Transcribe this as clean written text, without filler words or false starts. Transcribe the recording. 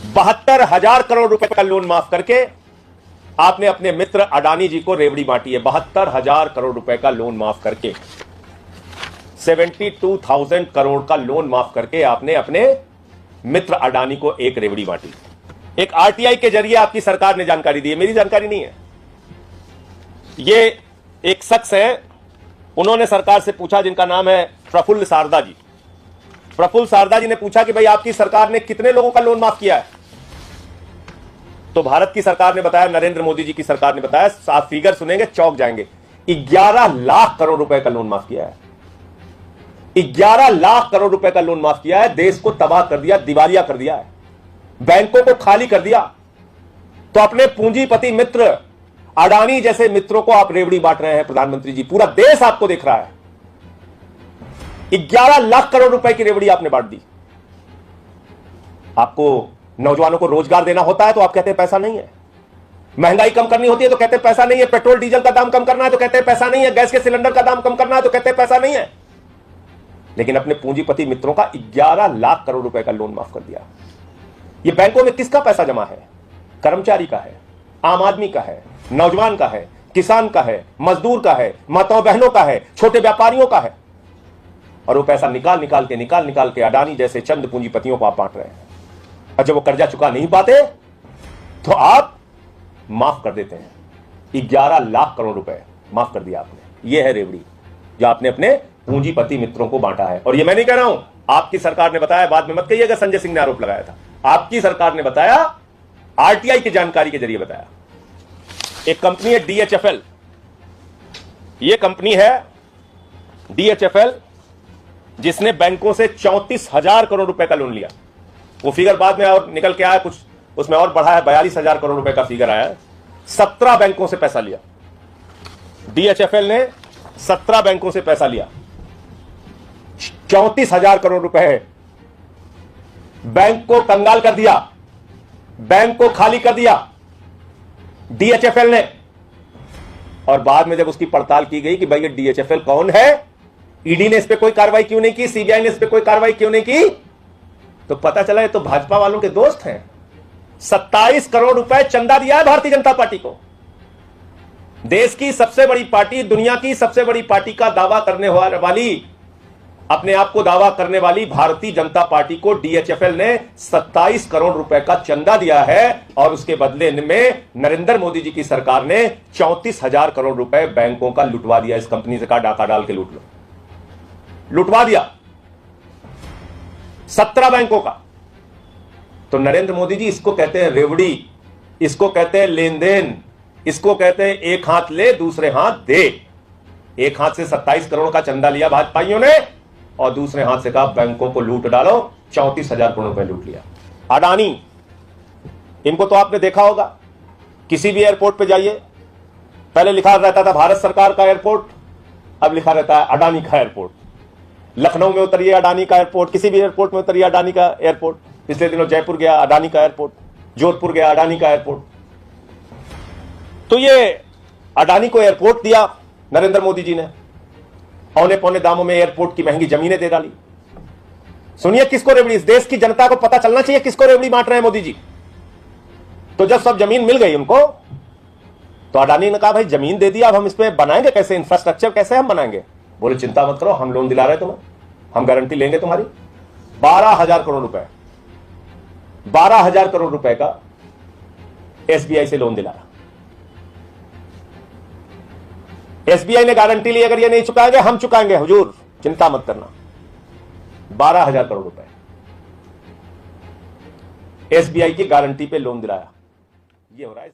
72,000 करोड़ रुपए का लोन माफ करके आपने अपने मित्र अडानी जी को रेवड़ी बांटी है। 72,000 करोड़ रुपए का लोन माफ करके, 72,000 करोड़ का लोन माफ करके आपने अपने मित्र अडानी को एक रेवड़ी बांटी। एक आरटीआई के जरिए आपकी सरकार ने जानकारी दी है, मेरी जानकारी नहीं है। ये एक शख्स है, उन्होंने सरकार से पूछा, जिनका नाम है प्रफुल्ल सारदा जी। प्रफुल्ल सारदा जी ने पूछा कि भाई आपकी सरकार ने कितने लोगों का लोन माफ किया है? तो भारत की सरकार ने बताया, नरेंद्र मोदी जी की सरकार ने बताया, आप फिगर सुनेंगे चौंक जाएंगे, 11 लाख करोड़ रुपए का लोन माफ किया है। 11 लाख करोड़ रुपए का लोन माफ किया है। देश को तबाह कर दिया, दिवालिया कर दिया है, बैंकों को खाली कर दिया। तो अपने पूंजीपति मित्र अडानी जैसे मित्रों को आप रेवड़ी बांट रहे हैं प्रधानमंत्री जी, पूरा देश आपको देख रहा है। 11 लाख करोड़ रुपए की रेवड़ी आपने बांट दी। आपको नौजवानों को रोजगार देना होता है तो आप कहते हैं पैसा नहीं है, महंगाई कम करनी होती है तो कहते हैं पैसा नहीं है, पेट्रोल डीजल का दाम कम करना है तो कहते हैं पैसा नहीं है, गैस के सिलेंडर का दाम कम करना है तो कहते हैं पैसा नहीं है। लेकिन अपने पूंजीपति मित्रों का 11 लाख करोड़ रुपए का लोन माफ कर दिया। यह बैंकों में किसका पैसा जमा है? कर्मचारी का है, आम आदमी का है, नौजवान का है, किसान का है, मजदूर का है, माताओं बहनों का है, छोटे व्यापारियों का है। और वो पैसा निकाल निकाल के अडानी जैसे चंद पूंजीपतियों को आप बांट रहे हैं। और जब वो कर्जा चुका नहीं पाते तो आप माफ कर देते हैं। 11 लाख करोड़ रुपए माफ कर दिया आपने। ये है रेवड़ी जो आपने अपने पूंजीपति मित्रों को बांटा है। और ये मैं नहीं कह रहा हूं, आपकी सरकार ने बताया, बाद में मत कहिएगा संजय सिंह ने आरोप लगाया था। आपकी सरकार ने बताया, आरटीआई की जानकारी के जरिए बताया। एक कंपनी है डीएचएफएल, ये कंपनी है डीएचएफएल, जिसने बैंकों से 34,000 करोड़ रुपए का लोन लिया। वो फिगर बाद में और निकल के आया, कुछ उसमें और बढ़ा है, 42,000 करोड़ रुपए का फिगर आया है। 17 बैंकों से पैसा लिया डीएचएफएल ने, 17 बैंकों से पैसा लिया, 34,000 करोड़ रुपए है। बैंक को कंगाल कर दिया, बैंक को खाली कर दिया डीएचएफएल ने। और बाद में जब उसकी पड़ताल की गई कि भाई ये डीएचएफएल कौन है, ईडी ने इस पे कोई कार्रवाई क्यों नहीं की, सीबीआई ने इस पे कोई कार्रवाई क्यों नहीं की, तो पता चला ये तो भाजपा वालों के दोस्त हैं। 27 करोड़ रुपए चंदा दिया है भारतीय जनता पार्टी को। देश की सबसे बड़ी पार्टी, दुनिया की सबसे बड़ी पार्टी का दावा करने वाली, अपने आप को दावा करने वाली भारतीय जनता पार्टी को डीएचएफएल ने 27 करोड़ रुपए का चंदा दिया है। और उसके बदले में नरेंद्र मोदी जी की सरकार ने 34,000 करोड़ रुपए बैंकों का लुटवा दिया। इस कंपनी से कहा डाका डाल के लूट लो, लुटवा दिया 17 बैंकों का। तो नरेंद्र मोदी जी, इसको कहते हैं रेवड़ी, इसको कहते हैं लेन देन, इसको कहते हैं एक हाथ ले दूसरे हाथ दे। एक हाथ से 27 करोड़ का चंदा लिया भाजपाइयों ने और दूसरे हाथ से कहा बैंकों को लूट डालो, 34,000 करोड़ रुपए लूट लिया। अडानी, इनको तो आपने देखा होगा, किसी भी एयरपोर्ट पे जाइए, पहले लिखा रहता था भारत सरकार का एयरपोर्ट, अब लिखा रहता है अडानी का एयरपोर्ट। लखनऊ में उतरिए अडानी का एयरपोर्ट, किसी भी एयरपोर्ट में उतरिए अडानी का एयरपोर्ट। पिछले दिनों जयपुर गया अडानी का एयरपोर्ट, जोधपुर गया अडानी का एयरपोर्ट। तो ये अडानी को एयरपोर्ट दिया नरेंद्र मोदी जी ने, औने पौने दामों में एयरपोर्ट की महंगी जमीनें दे डाली। सुनिए किसको रेवड़ी, इस देश की जनता को पता चलना चाहिए किसको रेवड़ी बांट रहे हैं मोदी जी। तो जब सब जमीन मिल गई उनको, तो अडानी ने कहा भाई जमीन दे दी, अब हम इसमें बनाएंगे कैसे, इंफ्रास्ट्रक्चर कैसे हम बनाएंगे। बोले चिंता मत करो, हम लोन दिला रहे हैं तुम्हें, हम गारंटी लेंगे तुम्हारी। 12,000 करोड़ रुपए, 12,000 करोड़ रुपए का एसबीआई से लोन दिलाया। एसबीआई ने गारंटी ली, अगर ये नहीं चुकाएंगे हम चुकाएंगे हुजूर, चिंता मत करना। 12,000 करोड़ रुपए एसबीआई की गारंटी पे लोन दिलाया। ये हो रहा है।